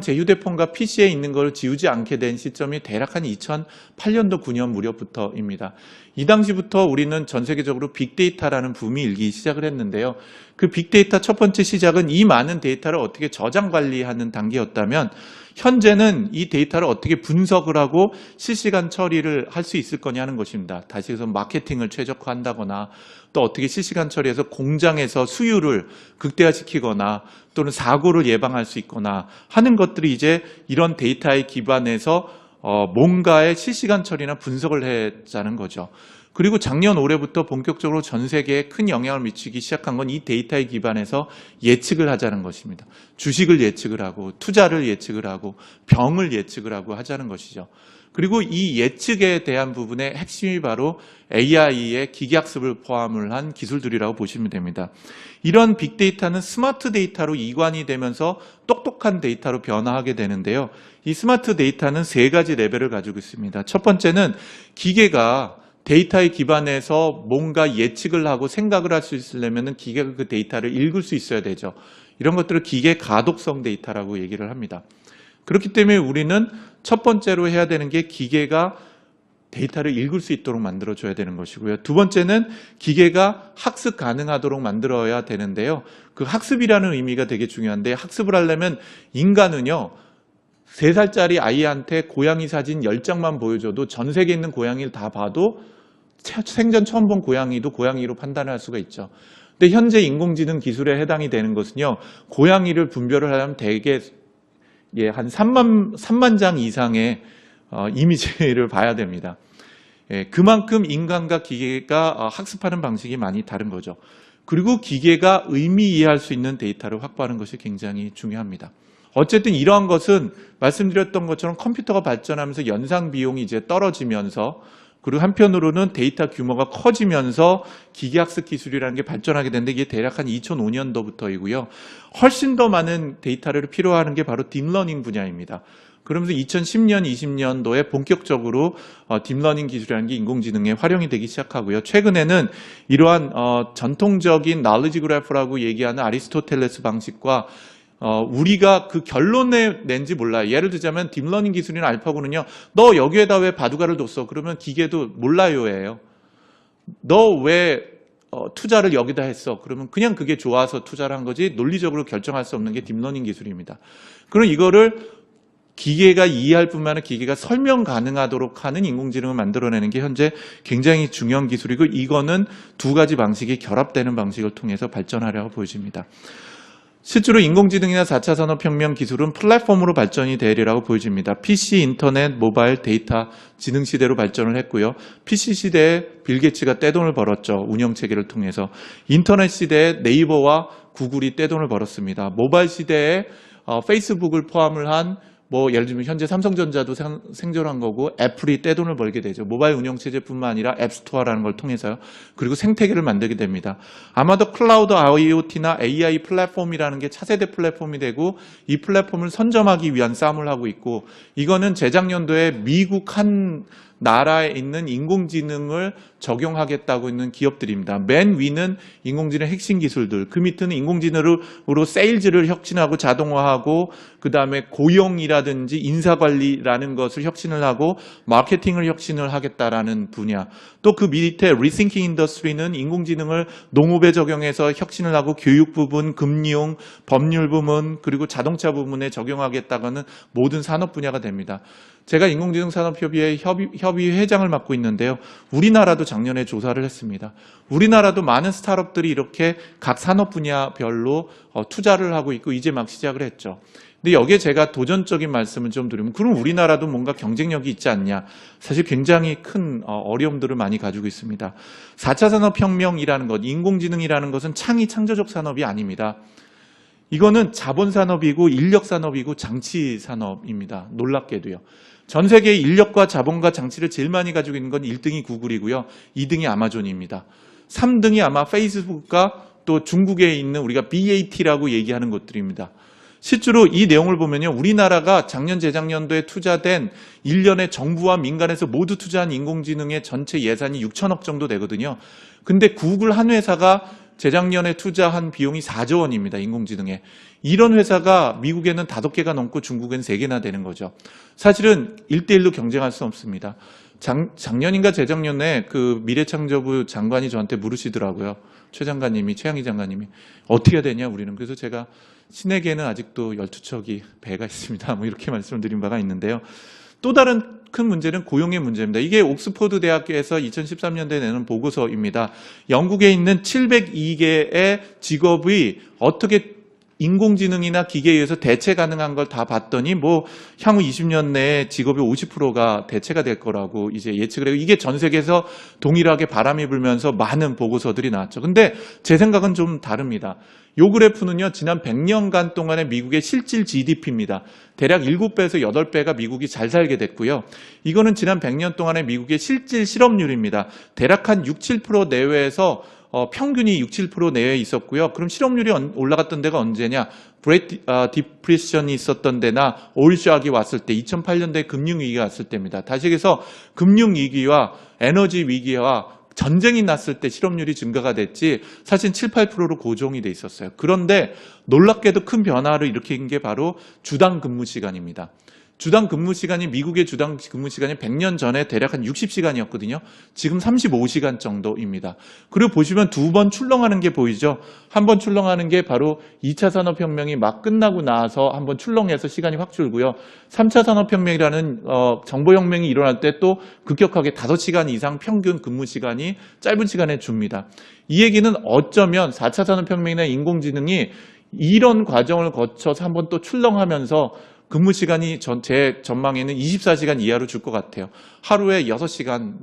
S1: 제 휴대폰과 PC에 있는 걸 지우지 않게 된 시점이 대략 한 2008년도 9년 무렵부터입니다. 이 당시부터 우리는 전 세계적으로 빅데이터라는 붐이 일기 시작을 했는데요. 그 빅데이터 첫 번째 시작은 이 많은 데이터를 어떻게 저장 관리하는 단계였다면 현재는 이 데이터를 어떻게 분석을 하고 실시간 처리를 할 수 있을 거냐 하는 것입니다. 다시 해서 마케팅을 최적화한다거나 또 어떻게 실시간 처리해서 공장에서 수율을 극대화시키거나 또는 사고를 예방할 수 있거나 하는 것들이 이제 이런 데이터에 기반해서 뭔가의 실시간 처리나 분석을 해자는 거죠. 그리고 작년 올해부터 본격적으로 전 세계에 큰 영향을 미치기 시작한 건 이 데이터에 기반해서 예측을 하자는 것입니다. 주식을 예측을 하고 투자를 예측을 하고 병을 예측을 하고 하자는 것이죠. 그리고 이 예측에 대한 부분의 핵심이 바로 AI의 기계학습을 포함을 한 기술들이라고 보시면 됩니다. 이런 빅데이터는 스마트 데이터로 이관이 되면서 똑똑한 데이터로 변화하게 되는데요. 이 스마트 데이터는 세 가지 레벨을 가지고 있습니다. 첫 번째는 기계가 데이터에 기반해서 뭔가 예측을 하고 생각을 할 수 있으려면 기계가 그 데이터를 읽을 수 있어야 되죠. 이런 것들을 기계 가독성 데이터라고 얘기를 합니다. 그렇기 때문에 우리는 첫 번째로 해야 되는 게 기계가 데이터를 읽을 수 있도록 만들어줘야 되는 것이고요. 두 번째는 기계가 학습 가능하도록 만들어야 되는데요. 그 학습이라는 의미가 되게 중요한데, 학습을 하려면 인간은요, 3살짜리 아이한테 고양이 사진 10장만 보여줘도 전 세계에 있는 고양이를 다 봐도 생전 처음 본 고양이도 고양이로 판단할 수가 있죠. 근데 현재 인공지능 기술에 해당이 되는 것은요, 고양이를 분별을 하려면 대개 한 3만 장 이상의 이미지를 봐야 됩니다. 그만큼 인간과 기계가 학습하는 방식이 많이 다른 거죠. 그리고 기계가 의미 이해할 수 있는 데이터를 확보하는 것이 굉장히 중요합니다. 어쨌든 이러한 것은 말씀드렸던 것처럼 컴퓨터가 발전하면서 연상 비용이 이제 떨어지면서, 그리고 한편으로는 데이터 규모가 커지면서 기계학습 기술이라는 게 발전하게 되는데, 이게 대략 한 2005년도부터이고요. 훨씬 더 많은 데이터를 필요하는 게 바로 딥러닝 분야입니다. 그러면서 2010년, 20년도에 본격적으로 딥러닝 기술이라는 게 인공지능에 활용이 되기 시작하고요. 최근에는 이러한 전통적인 knowledge graph라고 얘기하는 아리스토텔레스 방식과 우리가 그 결론을 낸지 몰라요. 예를 들자면 딥러닝 기술이나 알파고는요, 너 여기에다 왜 바둑알을 뒀어? 그러면 기계도 몰라요예요. 너 왜 투자를 여기다 했어? 그러면 그냥 그게 좋아서 투자를 한 거지 논리적으로 결정할 수 없는 게 딥러닝 기술입니다. 그럼 이거를 기계가 이해할 뿐만 아니라 기계가 설명 가능하도록 하는 인공지능을 만들어내는 게 현재 굉장히 중요한 기술이고, 이거는 두 가지 방식이 결합되는 방식을 통해서 발전하려고 보여집니다. 실제로 인공지능이나 4차 산업혁명 기술은 플랫폼으로 발전이 되리라고 보여집니다. PC, 인터넷, 모바일, 데이터, 지능 시대로 발전을 했고요. PC 시대에 빌 게이츠가 떼돈을 벌었죠. 운영체계를 통해서. 인터넷 시대에 네이버와 구글이 떼돈을 벌었습니다. 모바일 시대에 페이스북을 포함을 한 예를 들면 현재 삼성전자도 생존한 거고, 애플이 떼돈을 벌게 되죠. 모바일 운영체제뿐만 아니라 앱스토어라는 걸 통해서요. 그리고 생태계를 만들게 됩니다. 아마도 클라우드 IoT나 AI 플랫폼이라는 게 차세대 플랫폼이 되고, 이 플랫폼을 선점하기 위한 싸움을 하고 있고, 이거는 재작년도에 미국 한 나라에 있는 인공지능을 적용하겠다고 있는 기업들입니다. 맨 위는 인공지능 핵심 기술들, 그 밑에는 인공지능으로 세일즈를 혁신하고 자동화하고, 그 다음에 고용이라든지 인사관리라는 것을 혁신을 하고 마케팅을 혁신을 하겠다라는 분야, 또 그 밑에 리싱킹 인더스트리는 인공지능을 농업에 적용해서 혁신을 하고 교육 부분, 금융, 법률 부문, 그리고 자동차 부문에 적용하겠다고는 모든 산업 분야가 됩니다. 제가 인공지능 산업협의회 협의 회장을 맡고 있는데요. 우리나라도 작년에 조사를 했습니다. 우리나라도 많은 스타트업들이 이렇게 각 산업 분야별로 투자를 하고 있고 이제 막 시작을 했죠. 근데 여기에 제가 도전적인 말씀을 좀 드리면, 그럼 우리나라도 뭔가 경쟁력이 있지 않냐? 사실 굉장히 큰 어려움들을 많이 가지고 있습니다. 4차 산업혁명이라는 것, 인공지능이라는 것은 창조적 산업이 아닙니다. 이거는 자본산업이고 인력산업이고 장치산업입니다. 놀랍게도요. 전 세계의 인력과 자본과 장치를 제일 많이 가지고 있는 건 1등이 구글이고요. 2등이 아마존입니다. 3등이 아마 페이스북과 또 중국에 있는 우리가 BAT라고 얘기하는 것들입니다. 실제로 이 내용을 보면요, 우리나라가 작년 재작년도에 투자된 1년에 정부와 민간에서 모두 투자한 인공지능의 전체 예산이 6천억 정도 되거든요. 근데 구글 한 회사가 재작년에 투자한 비용이 4조 원입니다. 인공지능에. 이런 회사가 미국에는 5개가 넘고 중국에는 3개나 되는 거죠. 사실은 1대1로 경쟁할 수 없습니다. 작년인가 재작년에 그 미래창조부 장관이 저한테 물으시더라고요. 최양희 장관님이 어떻게 해야 되냐 우리는. 그래서 제가 신에게는 아직도 12척이 배가 있습니다. 이렇게 말씀을 드린 바가 있는데요. 또 다른 큰 문제는 고용의 문제입니다. 이게 옥스퍼드 대학교에서 2013년도에 내는 보고서입니다. 영국에 있는 702개의 직업이 어떻게 인공지능이나 기계에 의해서 대체 가능한 걸 다 봤더니 뭐 향후 20년 내에 직업의 50%가 대체가 될 거라고 이제 예측을 해요. 이게 전 세계에서 동일하게 바람이 불면서 많은 보고서들이 나왔죠. 근데 제 생각은 좀 다릅니다. 요 그래프는요, 지난 100년간 동안의 미국의 실질 GDP입니다. 대략 7배에서 8배가 미국이 잘 살게 됐고요. 이거는 지난 100년 동안의 미국의 실질 실업률입니다. 대략 한 6, 7% 내외에서 평균이 6, 7% 내외에 있었고요. 그럼 실업률이 올라갔던 데가 언제냐? 그레이트 디프레션이 있었던 데나 오일쇼크가 왔을 때, 2008년도에 금융위기가 왔을 때입니다. 다시 얘기해서 금융위기와 에너지 위기와 전쟁이 났을 때 실업률이 증가가 됐지 사실 7, 8%로 고정이 돼 있었어요. 그런데 놀랍게도 큰 변화를 일으킨 게 바로 주당 근무 시간입니다. 주당 근무 시간이 미국의 주당 근무 시간이 100년 전에 대략 한 60시간이었거든요. 지금 35시간 정도입니다. 그리고 보시면 두 번 출렁하는 게 보이죠. 한 번 출렁하는 게 바로 2차 산업혁명이 막 끝나고 나서 한 번 출렁해서 시간이 확 줄고요. 3차 산업혁명이라는 정보혁명이 일어날 때 또 급격하게 5시간 이상 평균 근무 시간이 짧은 시간에 줍니다. 이 얘기는 어쩌면 4차 산업혁명이나 인공지능이 이런 과정을 거쳐서 한 번 또 출렁하면서 근무 시간이 제 전망에는 24시간 이하로 줄 것 같아요. 하루에 6시간,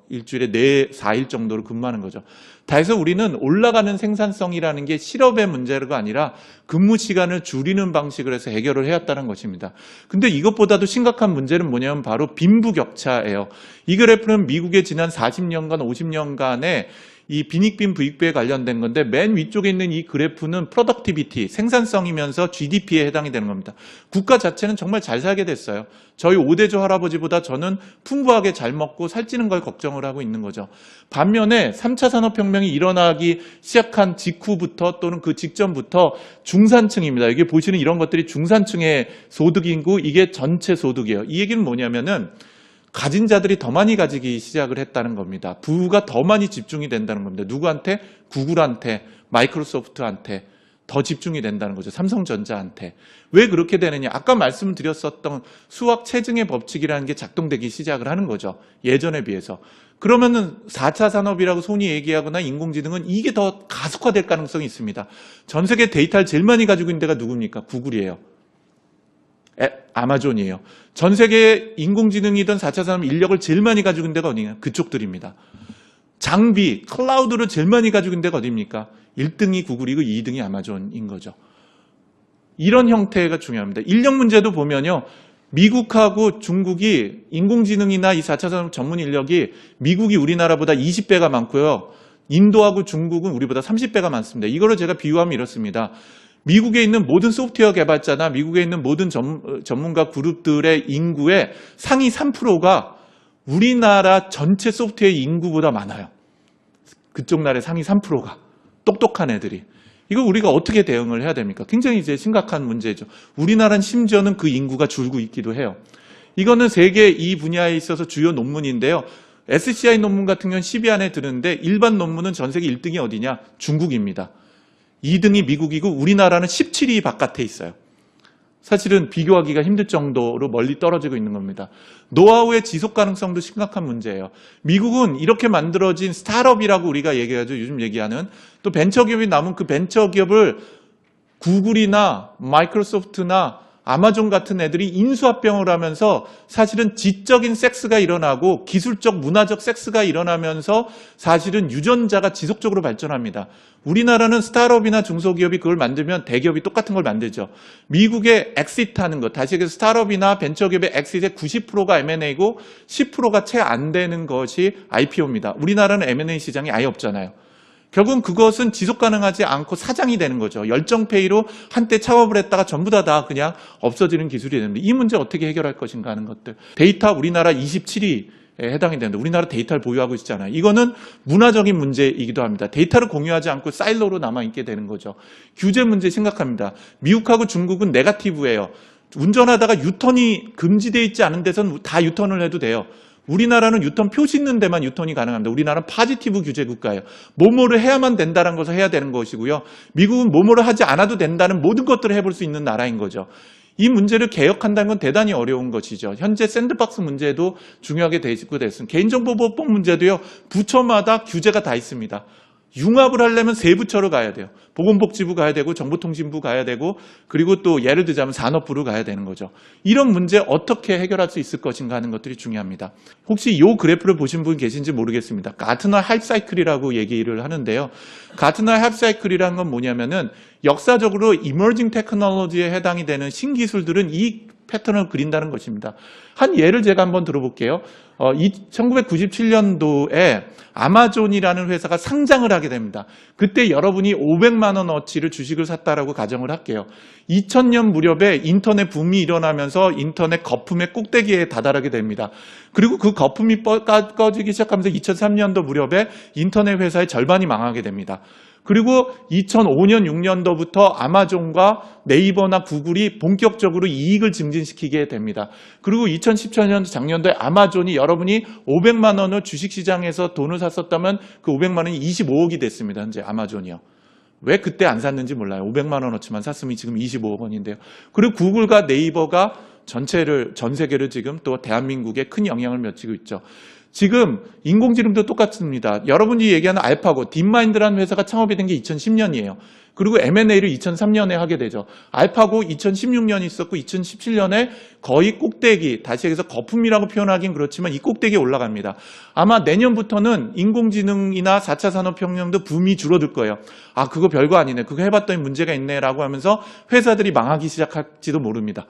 S1: 일주일에 4일 정도로 근무하는 거죠. 다 해서 우리는 올라가는 생산성이라는 게 실업의 문제가 아니라 근무 시간을 줄이는 방식을 해서 해결을 해왔다는 것입니다. 근데 이것보다도 심각한 문제는 뭐냐면 바로 빈부격차예요. 이 그래프는 미국의 지난 40년간, 50년간의 이 빈익빈 부익부에 관련된 건데 맨 위쪽에 있는 이 그래프는 프로덕티비티, 생산성이면서 GDP에 해당이 되는 겁니다. 국가 자체는 정말 잘 살게 됐어요. 저희 5대조 할아버지보다 저는 풍부하게 잘 먹고 살찌는 걸 걱정을 하고 있는 거죠. 반면에 3차 산업혁명이 일어나기 시작한 직후부터 또는 그 직전부터 중산층입니다. 여기 보시는 이런 것들이 중산층의 소득이고 이게 전체 소득이에요. 이 얘기는 뭐냐면은 가진 자들이 더 많이 가지기 시작을 했다는 겁니다. 부가 더 많이 집중이 된다는 겁니다. 누구한테? 구글한테, 마이크로소프트한테 더 집중이 된다는 거죠. 삼성전자한테. 왜 그렇게 되느냐? 아까 말씀드렸었던 수학 체증의 법칙이라는 게 작동되기 시작을 하는 거죠. 예전에 비해서. 그러면은 4차 산업이라고 손이 얘기하거나 인공지능은 이게 더 가속화될 가능성이 있습니다. 전 세계 데이터를 제일 많이 가지고 있는 데가 누굽니까? 구글이에요. 아마존이에요. 전 세계 인공지능이든 4차 산업 인력을 제일 많이 가지고 있는 데가 어디냐? 그쪽들입니다. 장비, 클라우드를 제일 많이 가지고 있는 데가 어디입니까? 1등이 구글이고 2등이 아마존인 거죠. 이런 형태가 중요합니다. 인력 문제도 보면요. 미국하고 중국이 인공지능이나 이 4차 산업 전문 인력이 미국이 우리나라보다 20배가 많고요. 인도하고 중국은 우리보다 30배가 많습니다. 이거를 제가 비유하면 이렇습니다. 미국에 있는 모든 소프트웨어 개발자나 미국에 있는 모든 전문가 그룹들의 인구의 상위 3%가 우리나라 전체 소프트웨어 인구보다 많아요. 그쪽 나라의 상위 3%가. 똑똑한 애들이. 이거 우리가 어떻게 대응을 해야 됩니까? 굉장히 이제 심각한 문제죠. 우리나라는 심지어는 그 인구가 줄고 있기도 해요. 이거는 세계 이 분야에 있어서 주요 논문인데요. SCI 논문 같은 경우는 10위 안에 드는데 일반 논문은 전 세계 1등이 어디냐? 중국입니다. 2등이 미국이고 우리나라는 17위 바깥에 있어요. 사실은 비교하기가 힘들 정도로 멀리 떨어지고 있는 겁니다. 노하우의 지속 가능성도 심각한 문제예요. 미국은 이렇게 만들어진 스타트업이라고 우리가 얘기하죠. 요즘 얘기하는. 또 벤처기업이 남은 그 벤처기업을 구글이나 마이크로소프트나 아마존 같은 애들이 인수합병을 하면서 사실은 지적인 섹스가 일어나고 기술적 문화적 섹스가 일어나면서 사실은 유전자가 지속적으로 발전합니다. 우리나라는 스타트업이나 중소기업이 그걸 만들면 대기업이 똑같은 걸 만들죠. 미국의 엑시트하는 것, 다시 얘기해서 스타트업이나 벤처기업의 엑시트의 90%가 M&A고 10%가 채 안 되는 것이 IPO입니다. 우리나라는 M&A 시장이 아예 없잖아요. 결국은 그것은 지속 가능하지 않고 사장이 되는 거죠. 열정페이로 한때 창업을 했다가 전부 다 그냥 없어지는 기술이 됩니다. 이 문제 어떻게 해결할 것인가 하는 것들. 데이터 우리나라 27위에 해당이 되는데 우리나라 데이터를 보유하고 있잖아요. 이거는 문화적인 문제이기도 합니다. 데이터를 공유하지 않고 사일로로 남아있게 되는 거죠. 규제 문제 심각합니다. 미국하고 중국은 네거티브예요. 운전하다가 유턴이 금지되어 있지 않은 데서는 다 유턴을 해도 돼요. 우리나라는 유턴 표시 있는 데만 유턴이 가능합니다. 우리나라는 파지티브 규제 국가예요. 뭐뭐를 해야만 된다는 것을 해야 되는 것이고요. 미국은 뭐뭐를 하지 않아도 된다는 모든 것들을 해볼 수 있는 나라인 거죠. 이 문제를 개혁한다는 건 대단히 어려운 것이죠. 현재 샌드박스 문제도 중요하게 되고 됐습니다. 개인정보보호법 문제도요. 부처마다 규제가 다 있습니다. 융합을 하려면 세 부처로 가야 돼요. 보건복지부 가야 되고 정보통신부 가야 되고 그리고 또 예를 들자면 산업부로 가야 되는 거죠. 이런 문제 어떻게 해결할 수 있을 것인가 하는 것들이 중요합니다. 혹시 이 그래프를 보신 분 계신지 모르겠습니다. 가트너 하이프사이클이라고 얘기를 하는데요. 가트너 하이프사이클이라는 건 뭐냐면은 역사적으로 이머징 테크놀로지에 해당이 되는 신기술들은 이 패턴을 그린다는 것입니다. 한 예를 제가 한번 들어볼게요. 1997년도에 아마존이라는 회사가 상장을 하게 됩니다. 그때 여러분이 500만 원어치를 주식을 샀다라고 가정을 할게요. 2000년 무렵에 인터넷 붐이 일어나면서 인터넷 거품의 꼭대기에 다다르게 됩니다. 그리고 그 거품이 꺼지기 시작하면서 2003년도 무렵에 인터넷 회사의 절반이 망하게 됩니다. 그리고 2005년, 6년도부터 아마존과 네이버나 구글이 본격적으로 이익을 증진시키게 됩니다. 그리고 2017년 작년도에 아마존이 여러분이 500만 원을 주식시장에서 돈을 샀었다면 그 500만 원이 25억이 됐습니다. 현재 아마존이요. 왜 그때 안 샀는지 몰라요. 500만 원어치만 샀으면 지금 25억 원인데요. 그리고 구글과 네이버가 전 세계를 지금 또 대한민국에 큰 영향을 미치고 있죠. 지금 인공지능도 똑같습니다. 여러분이 얘기하는 알파고, 딥마인드라는 회사가 창업이 된 게 2010년이에요. 그리고 M&A를 2003년에 하게 되죠. 알파고 2016년이 있었고 2017년에 거의 꼭대기, 다시 얘기해서 거품이라고 표현하긴 그렇지만 이 꼭대기에 올라갑니다. 아마 내년부터는 인공지능이나 4차 산업혁명도 붐이 줄어들 거예요. 아, 그거 별거 아니네. 그거 해봤더니 문제가 있네 라고 하면서 회사들이 망하기 시작할지도 모릅니다.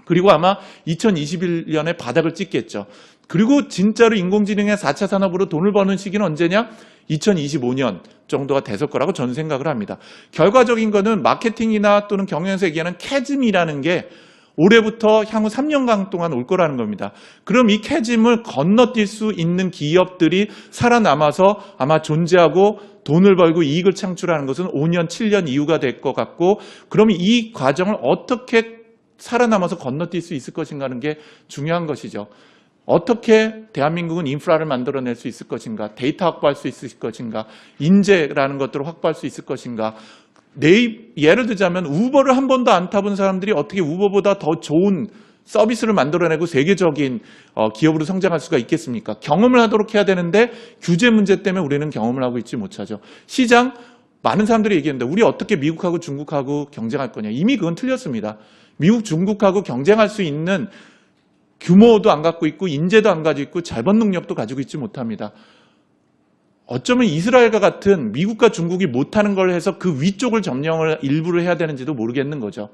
S1: 그리고 아마 2021년에 바닥을 찍겠죠. 그리고 진짜로 인공지능의 4차 산업으로 돈을 버는 시기는 언제냐? 2025년 정도가 됐을 거라고 저는 생각을 합니다. 결과적인 거는 마케팅이나 또는 경영에서 얘기하는 캐즘이라는 게 올해부터 향후 3년간 동안 올 거라는 겁니다. 그럼 이 캐즘을 건너뛸 수 있는 기업들이 살아남아서 아마 존재하고 돈을 벌고 이익을 창출하는 것은 5년, 7년 이후가 될 것 같고, 그럼 이 과정을 어떻게 살아남아서 건너뛸 수 있을 것인가 하는 게 중요한 것이죠. 어떻게 대한민국은 인프라를 만들어낼 수 있을 것인가, 데이터 확보할 수 있을 것인가, 인재라는 것들을 확보할 수 있을 것인가. 예를 들자면 우버를 한 번도 안 타본 사람들이 어떻게 우버보다 더 좋은 서비스를 만들어내고 세계적인 기업으로 성장할 수가 있겠습니까? 경험을 하도록 해야 되는데 규제 문제 때문에 우리는 경험을 하고 있지 못하죠. 시장, 많은 사람들이 얘기합니다. 우리 어떻게 미국하고 중국하고 경쟁할 거냐. 이미 그건 틀렸습니다. 미국, 중국하고 경쟁할 수 있는 규모도 안 갖고 있고 인재도 안 가지고 있고 자본 능력도 가지고 있지 못합니다. 어쩌면 이스라엘과 같은 미국과 중국이 못하는 걸 해서 그 위쪽을 점령을 일부를 해야 되는지도 모르겠는 거죠.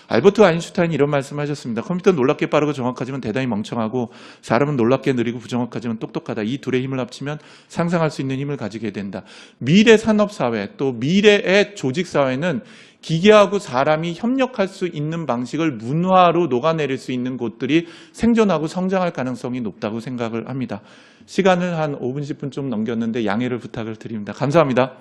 S1: 알버트 아인슈타인이 이런 말씀을 하셨습니다. 컴퓨터는 놀랍게 빠르고 정확하지만 대단히 멍청하고 사람은 놀랍게 느리고 부정확하지만 똑똑하다. 이 둘의 힘을 합치면 상상할 수 있는 힘을 가지게 된다. 미래 산업사회 또 미래의 조직사회는 기계하고 사람이 협력할 수 있는 방식을 문화로 녹아내릴 수 있는 곳들이 생존하고 성장할 가능성이 높다고 생각을 합니다. 시간을 한 5분, 10분 좀 넘겼는데 양해를 부탁을 드립니다. 감사합니다.